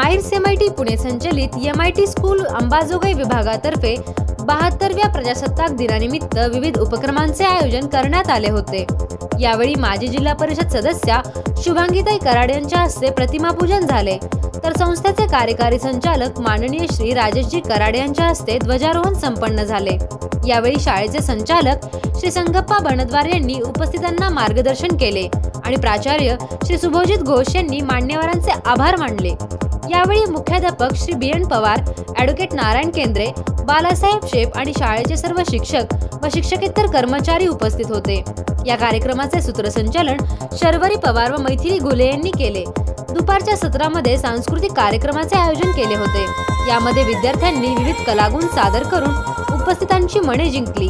माइर्स MIT Pune संचलित MIT school Ambajogai विभागातर्फे 72व्या प्रजासत्ताक दिनानिमित्त विविध उपक्रमांचे आयोजन करण्यात आले होते। यावेळी माजी जिल्हा परिषद सदस्या शुभांगीताई कराड यांच्या हस्ते प्रतिमापूजन झाले, तर संस्थेचे कार्यकारी संचालक माननीय श्री राजेशजी कराड यांच्या हस्ते ध्वजारोहण संपन्न झाले। यावेळी शाळेचे संचालक श्री संगप्पा बनद्वार यांनी उपस्थितांना मार्गदर्शन केले आणि प्राचार्य श्री सुभोजित घोष यांनी मान्यवरांचे आभार मानले। यावेळी मुख्याध्यापक श्री BN पवार, ॲडव्होकेट नारायण केंद्रे, बालासाहेब शेप आणि शाळेचे सर्व शिक्षक व शिक्षकेतर कर्मचारी उपस्थित होते। या कार्यक्रमाचे सूत्रसंचालन शर्वरी पवार व मैथिली घुले यांनी केले। दुपारच्या सत्रामध्ये सांस्कृतिक कार्यक्रमाचे आयोजन केले होते। यामध्ये विद्यार्थ्यांनी विविध कलागुण सादर करून उपस्थितांची मने जिंकली।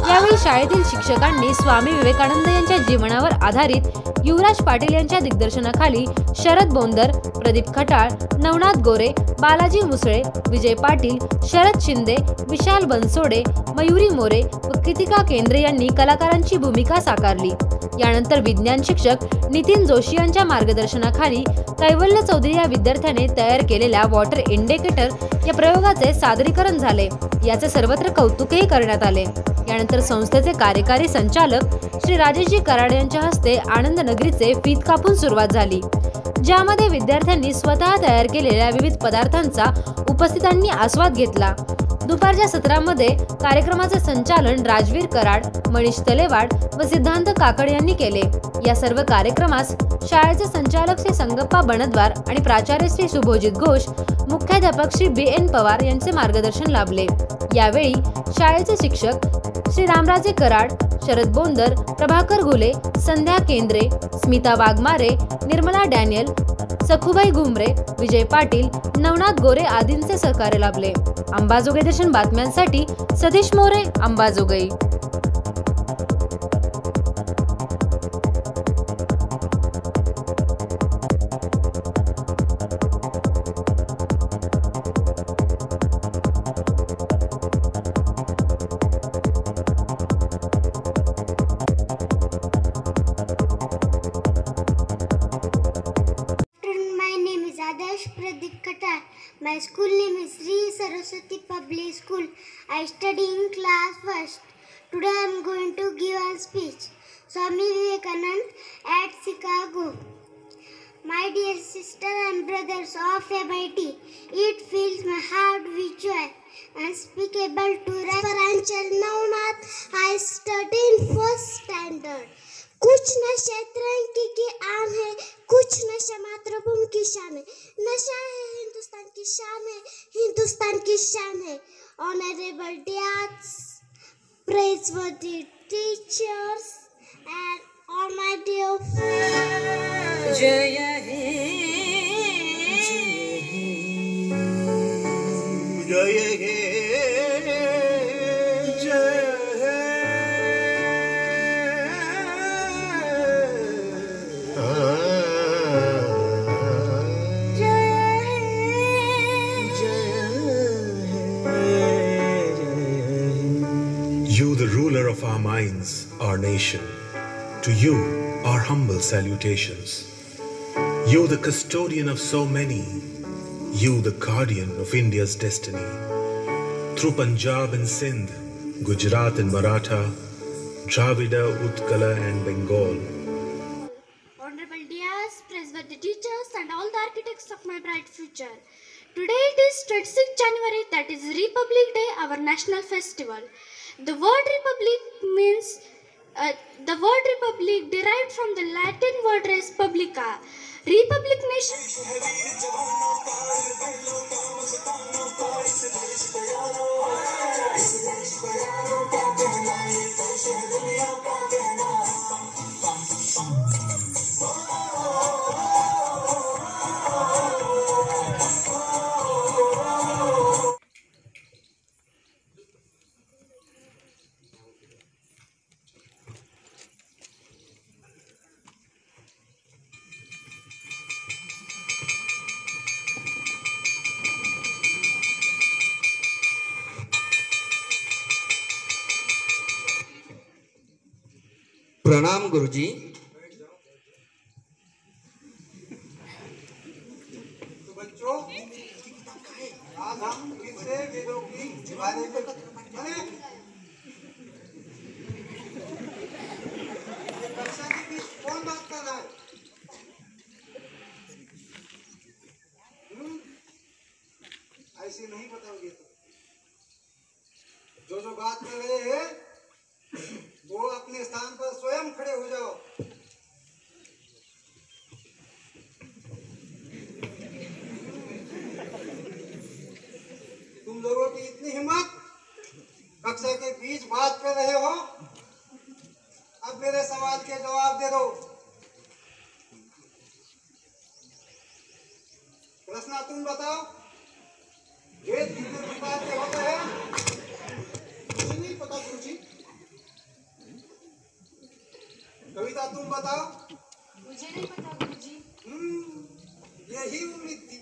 यावेळी शाळेतील शिक्षकांनी स्वामी विवेकानंद यांच्या जीवनावर आधारित युवराज पाटील यांच्या दिग्दर्शनाखाली शरद बोंदर, प्रदीप खटाळ, नवनाथ गोरे, बालाजी मुसळे, विजय पाटील, शरद शिंदे, विशाल बनसोडे, मयुरी मोरे व कृतिका केंद्रे यांनी कलाकारांची भूमिका साकारली। यानंतर विज्ञान शिक्षक नितीन जोशी यांच्या मार्गदर्शनाखाली कैवल्य चौधरी या विद्यार्थ्याने तयार केलेल्या वॉटर इंडिकेटर या प्रयोगाचे सादरीकरण झाले। याचे सर्वत्र कौतुकही करण्यात आले। यानंतर संस्थेचे कार्यकारी संचालक श्री राजेशजी कराड यांच्या हस्ते आनंद नगरीचे फीत कापून सुरुवात झाली, ज्यामध्ये विद्यार्थ्यांनी स्वतः तयार केलेल्या विविध पदार्थांचा उपस्थितांनी आस्वाद घेतला। दुपारच्या सत्रामध्ये कार्यक्रमाचे संचालन राजवीर कराड, मनीष तलेवाड व सिद्धांत काकड यांनी केले। या सर्व कार्यक्रमास शाळेचे संचालक श्री संगप्पा बनद्वार आणि प्राचार्य श्री सुभोजित घोष, मुख्याध्यापक श्री BN पवार यांचे मार्गदर्शन लाभले। यावेळी शाळेचे शिक्षक श्री रामराजे कराड, शरद बोंदर, प्रभाकर घुले, संध्या केंद्रे, स्मिता वाघमारे, निर्मला डॅनियल, सखुबाई घुमरे, विजय पाटील, नवनाथ गोरे आदींचे सहकार्य लाभले। अंबाजोगाई दर्शन बातम्यांसाठी सतीश मोरे, Ambajogai. My school name is Sri Saraswati Public School. I study in class first. Today I am going to give a speech. Swami Vivekananda at Chicago. My dear sister and brothers of MIT, it fills my heart with joy unspeakable to write. Paranchal Navnath, I study in first standard. कुछ नशा तिरंगे की आन है, कुछ नशा मातृभूमि की शान है। नशा है हिंदुस्तान की शान है, हिंदुस्तान की शान है। Honorable dads, praiseworthy teachers and all my dear friends. जय हे, जय हे, जय You, the ruler of our minds, our nation, to you our humble salutations. You, the custodian of so many, you, the guardian of India's destiny. Through Punjab and Sindh, Gujarat and Maratha, Dravida, Utkala and Bengal. Honorable dears, praiseworthy teachers and all the architects of my bright future. Today it is 26th January, that is Republic Day, our national festival. The word republic means the word republic derived from the Latin word res publica. Republic nation. प्रणाम गुरुजी। तो बच्चों आज हम फिर से वेदों की बारे में अरे ये कक्षा के बीच कौन बात कर रहा है? ऐसे नहीं बताओगे तो जो बात कर रहे हैं वो अपने स्थान पर स्वयं खड़े हो जाओ। तुम लोगों की इतनी हिम्मत, कक्षा के बीच बात कर रहे हो। अब मेरे सवाल के जवाब दे दो। प्रश्न तुम बताओ, वेद कितने प्रकार के होते हैं? मुझे नहीं पता गुरुजी। कविता तुम बताओ। मुझे नहीं पता गुरुजी। यही उम्मीद थी।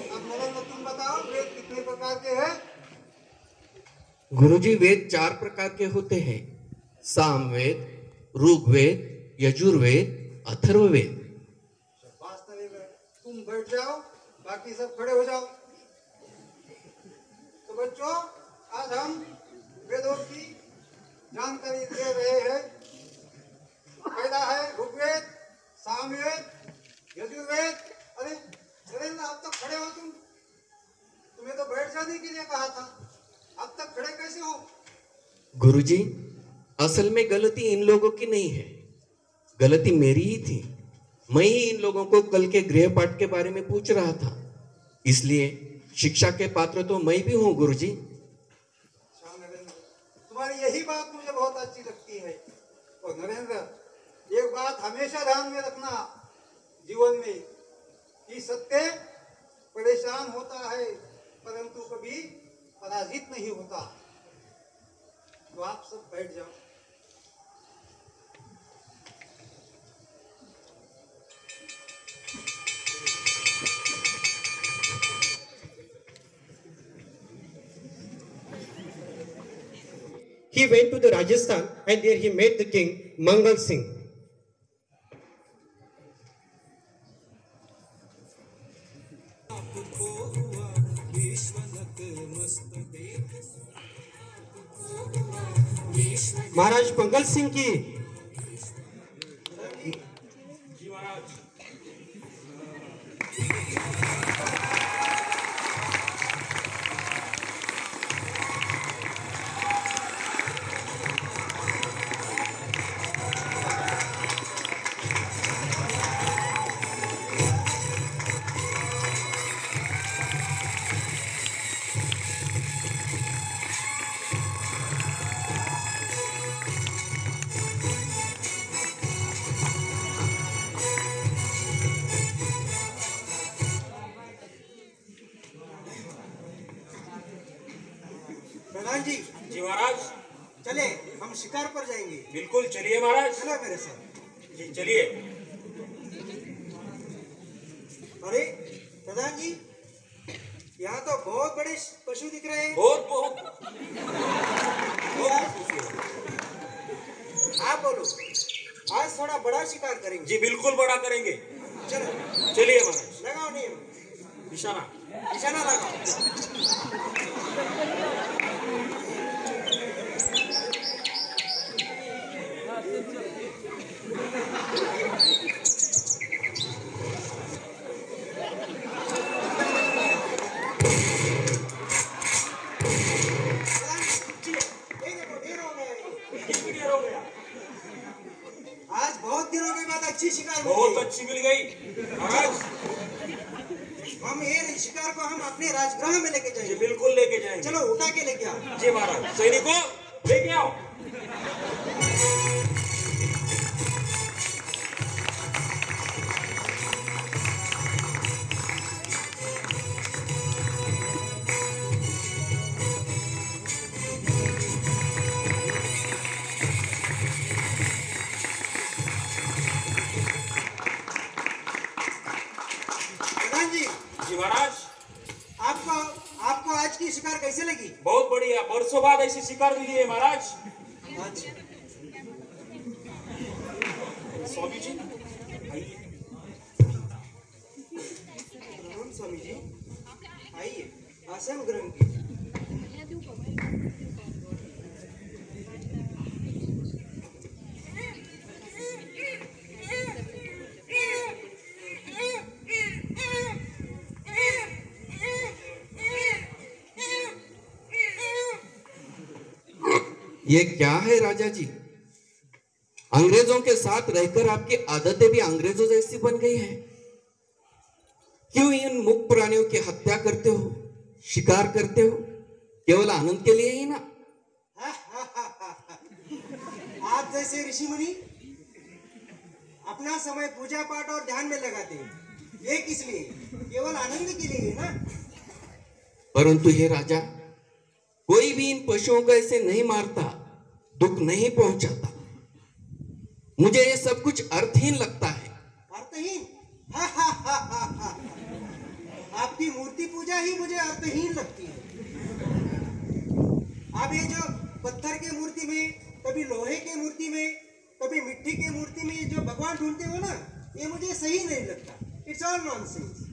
अब नरेंद्र तुम बताओ, वेद कितने प्रकार के हैं? गुरुजी, वेद 4 प्रकार के होते हैं। सामवेद, ऋग्वेद, यजुर्वेद, अथर्ववेद। वास्तविक है। तुम बैठ जाओ, बाकी सब खड़े हो जाओ। तो बच्चों, आज हम वेदों की जानकारी दे रहे हैं। पहला है ऋग्वेद, सामवेद, यजुर्वेद। अरे नरेंद्र, अब तक खड़े हो तुम? तुम्हें तो बैठ जाने के लिए कहा था, अब तक खड़े कैसे हो? गुरुजी, असल में गलती इन लोगों की नहीं है, गलती मेरी ही थी। मैं ही इन लोगों को कल के गृहपाठ के बारे में पूछ रहा था, इसलिए शिक्षा के पात्र तो मैं भी हूँ गुरुजी। नरेंद्र, तुम्हारी यही बात मुझे बहुत अच्छी लगती है। और नरेंद्र, एक बात हमेशा ध्यान में रखना जीवन में, कि सत्य परेशान होता है परंतु कभी पराजित नहीं होता। तो आप सब बैठ जाओ। He went to the Rajasthan and there he met the king Mangal Singh. महाराज मंगल सिंह की प्रधान जी। जी महाराज। चले हम शिकार पर जाएंगे। बिल्कुल चलिए महाराज। चलो मेरे साथ। जी चलिए। अरे प्रधान जी, यहाँ तो बहुत बड़े पशु दिख रहे हैं। बहुत बहुत आप बोलो, आज थोड़ा बड़ा शिकार करेंगे। जी बिल्कुल बड़ा करेंगे। चलो चलिए महाराज। लगाओ नहीं निशाना निशाना लगाओ। आज बहुत दिनों के बाद अच्छी शिकार मिली। बहुत अच्छी मिल गई महाराज। हम ये शिकार को हम अपने राजगृह में लेके जी जाएंगे। बिल्कुल लेके जाएंगे। चलो उठा के लेके आओ। जी महाराज। सैनिकों लेके आओ। प्रधान जी। जी महाराज। आपको आज की शिकार कैसे लगी? बहुत बढ़िया, बरसों बाद ऐसी शिकार मिली है महाराज। स्वामी जी आइए। आसन ग्रहण कीजिए। ये क्या है राजा जी? अंग्रेजों के साथ रहकर आपकी आदतें भी अंग्रेजों जैसी बन गई है। क्यों इन मूक प्राणियों की हत्या करते हो, शिकार करते हो? केवल आनंद के लिए ही ना? आप जैसे ऋषि मुनि अपना समय पूजा पाठ और ध्यान में लगाते हैं। ये किस लिए? केवल आनंद के लिए ना? परंतु हे राजा, कोई भी इन पशुओं को ऐसे नहीं मारता, दुख नहीं पहुंचाता। मुझे ये सब कुछ अर्थहीन लगता है। अर्थहीन? आपकी मूर्ति पूजा ही मुझे अर्थहीन लगती है। आप ये जो पत्थर के मूर्ति में, कभी लोहे के मूर्ति में, कभी मिट्टी के मूर्ति में जो भगवान ढूंढते हो ना, ये मुझे सही नहीं लगता। It's all nonsense.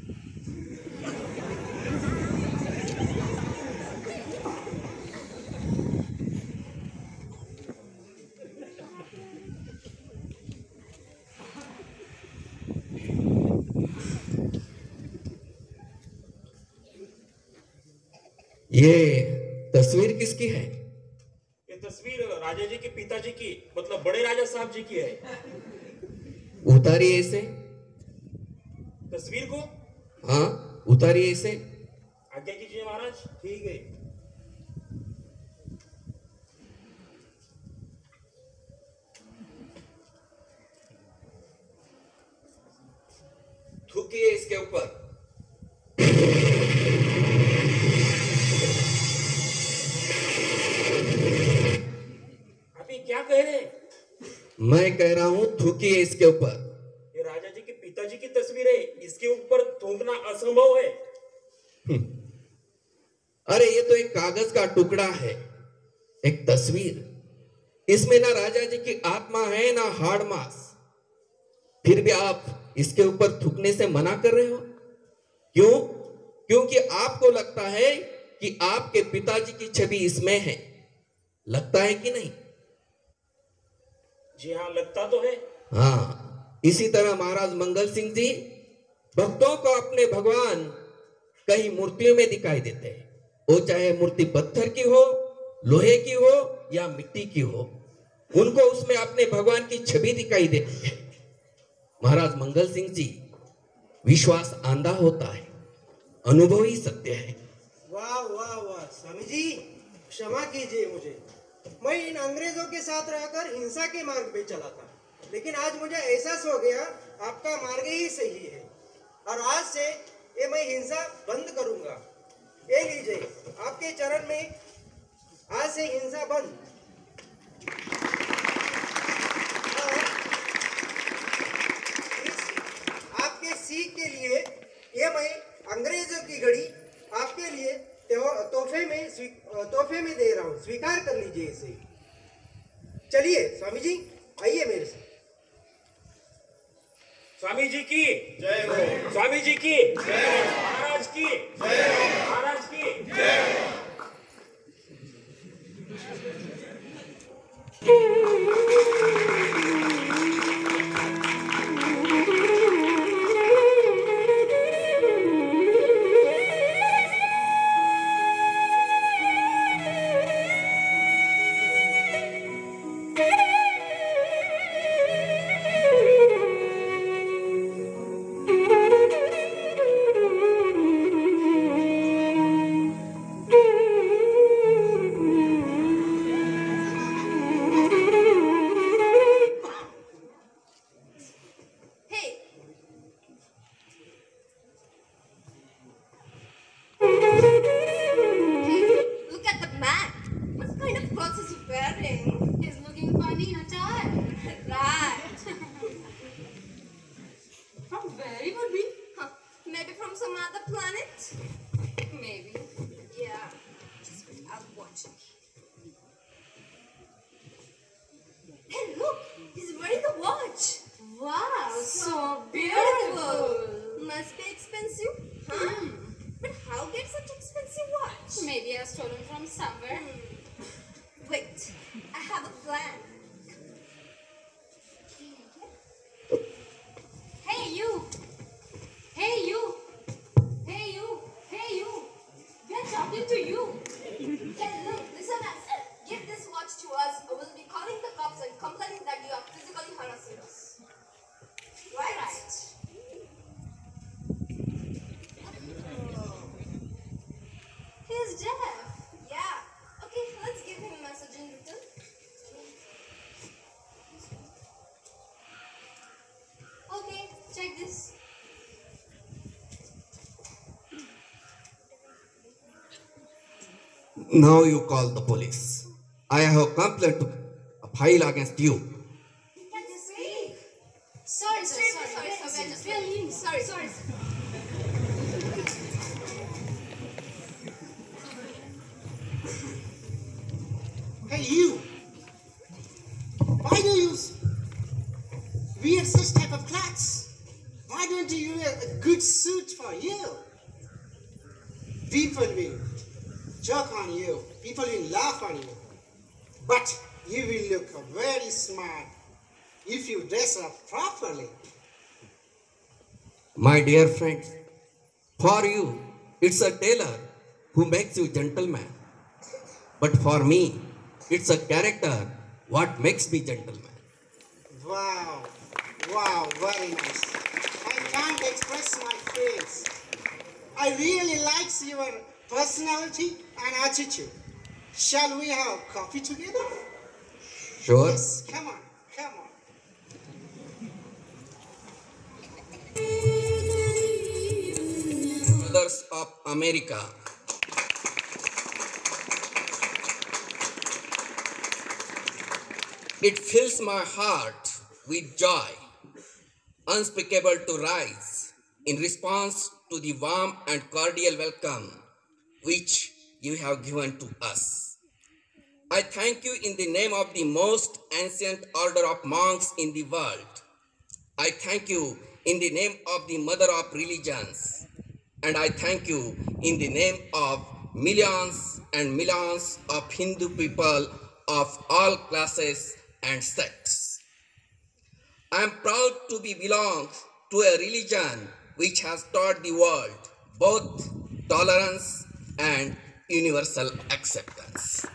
ये तस्वीर किसकी है? ये तस्वीर राजा जी के पिताजी की, मतलब बड़े राजा साहब जी की है। उतारिए इसे। तस्वीर को? हाँ, उतारिए इसे। आज्ञा कीजिए महाराज। ठीक है। थूकिए इसके ऊपर। क्या कह रहे हैं? मैं कह रहा हूं थूकिए इसके ऊपर। ये राजा जी के पिताजी की तस्वीर है, इसके ऊपर थूकना असंभव है। अरे ये तो एक कागज का टुकड़ा है, एक तस्वीर। इसमें ना राजा जी की आत्मा है ना हाड़ मांस। फिर भी आप इसके ऊपर थूकने से मना कर रहे हो? क्यों? क्योंकि आपको लगता है कि आपके पिताजी की छवि इसमें है। लगता है कि नहीं? जी हाँ, लगता तो है। हाँ, इसी तरह महाराज मंगल सिंह जी भक्तों को अपने भगवान कई मूर्तियों में दिखाई देते हैं। वो चाहे मूर्ति पत्थर की हो, लोहे की हो या मिट्टी की हो, उनको उसमें अपने भगवान की छवि दिखाई देती है। महाराज मंगल सिंह जी, विश्वास आंधा होता है, अनुभव ही सत्य है। वाह वाह वाह स्वामी जी, क्षमा कीजिए मुझे। मैं इन अंग्रेजों के साथ रहकर हिंसा के मार्ग पे चला था, लेकिन आज मुझे एहसास हो गया आपका मार्ग ही सही है, और आज से ये मैं हिंसा बंद करूंगा। ये लीजिए आपके चरण में, आज से हिंसा बंद। और आपके सीख के लिए ये मैं अंग्रेजों की घड़ी आपके लिए तोहफे में दे रहा हूँ, स्वीकार कर लीजिए इसे। चलिए स्वामी जी, आइए मेरे साथ। स्वामी जी की जय हो। स्वामी जी की जय हो। महाराज की जय हो। महाराज की जय हो। Must be expensive, huh? But how get such expensive watch? Maybe I've stolen from somewhere. Wait, I have a plan. Hey you! Hey you! Hey you! Hey you! We are talking to you. Hey, look, listen us. Give this watch to us, or we'll be calling the cops and complaining that you are physically harassing us. Right? He's deaf. Yeah. Okay, let's give him a message in return. Okay, check this. Now you call the police. I have a complaint to file against you. Can you speak? Sorry, sir. Sorry, Sorry. just Really? sorry. Sorry. Hey, you! Why do you wear such type of clothes? Why don't you wear a good suit for you? People will joke on you. People will laugh on you. But you will look very smart if you dress up properly. My dear friends, for you, it's a tailor who makes you gentleman. But for me, it's a character what makes me gentleman. Wow, very nice. I can't express my feelings. I really like your personality and attitude. Shall we have coffee together? Sure. Yes, come on. Brothers of America, it fills my heart with joy, unspeakable to rise in response to the warm and cordial welcome which you have given to us. I thank you in the name of the most ancient order of monks in the world. I thank you in the name of the mother of religions. And I thank you in the name of millions and millions of Hindu people of all classes and sects. I am proud to belong to a religion which has taught the world both tolerance and universal acceptance.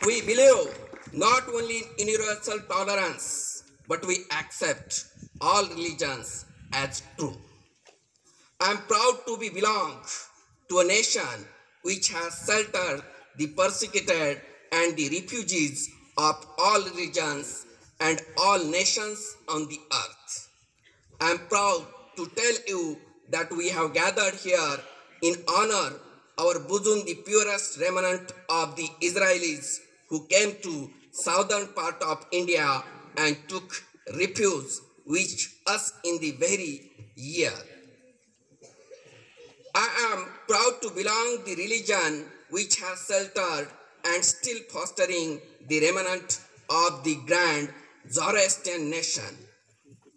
We believe not only in universal tolerance, but we accept all religions as true. I am proud to belong to a nation which has sheltered the persecuted and the refugees of all religions and all nations on the earth. I am proud to tell you that we have gathered here in honor our bosom, the purest remnant of the Israelis who came to southern part of India and took refuge with us in the very year. I am proud to belong to the religion which has sheltered and still fostering the remnant of the grand Zoroastrian nation.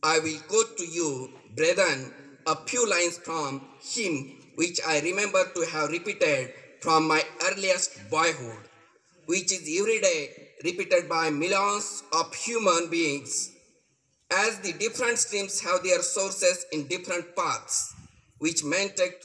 I will quote to you, brethren, a few lines from him which I remember to have repeated from my earliest boyhood, which is every day repeated by millions of human beings. As the different streams have their sources in different paths, which men take